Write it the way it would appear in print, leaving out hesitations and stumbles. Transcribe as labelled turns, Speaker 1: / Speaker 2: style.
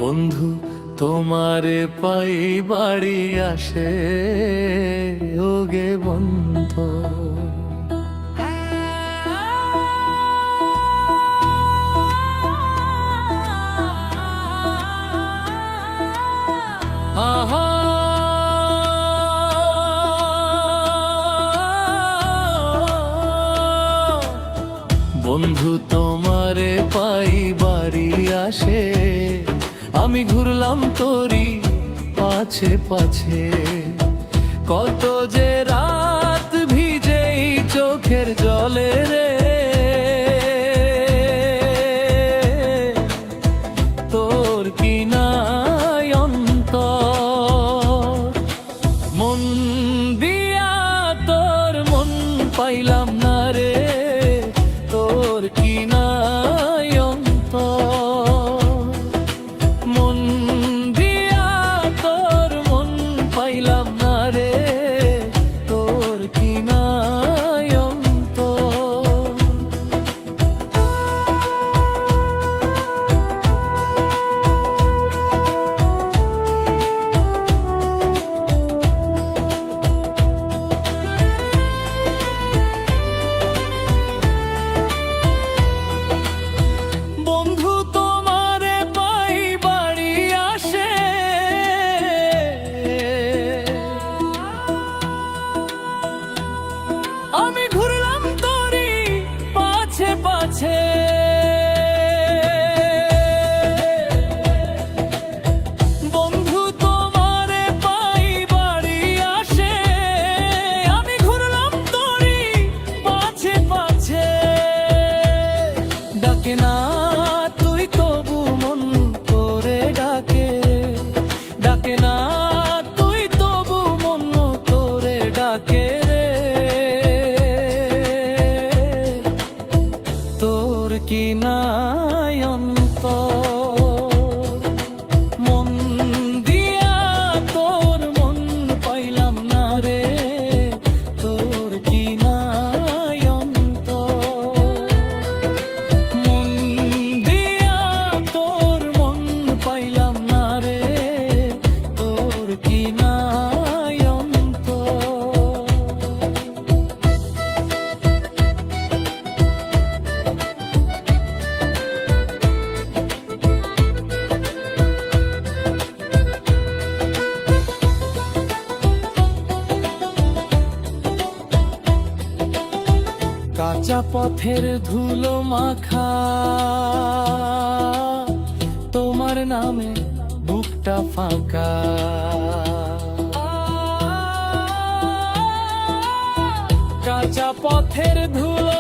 Speaker 1: বন্ধু তোমারে পাই বাড়ি আসে ওগে বন্ধু, আহা বন্ধু তোমারে পাই বাড়ি আসে, আমি ঘুরলাম তোরি পাছে পাছে, কত যে রাত ভিজেই চোখের জলে রে, তোর কি নাই অন্তর, মন দিয়া তোর মন পাইলাম না রে, তোর কি নাই অন্তর, মন দিয়া তোর মন পাইলাম না রে, তোর কি নাই অন্তর। বন্ধু তোমারে পাই বাড়ি আসে, আমি ঘুরলাম তোরি পাছে পাছে, বন্ধু তোমারে পাই বাড়ি আসে, আমি ঘুরলাম তোরি পাছে পাছে, ডাকে না তুই তবু মন করে ডাকে, ডাকে না তুই তবু মন করে ডাকে রে, তোর কি নাই অন্তর, মন দিয়া তোর মন পাইলাম না রে, তোর কি নাই অন্তর, মন দিয়া তোর মন পাইলাম না রে, তোর কি নাই অন্তর। কাঁচা পথের ধুলো মাখা তোমার নামে বুকটা ফাঁকা, কাঁচা পথের ধুলো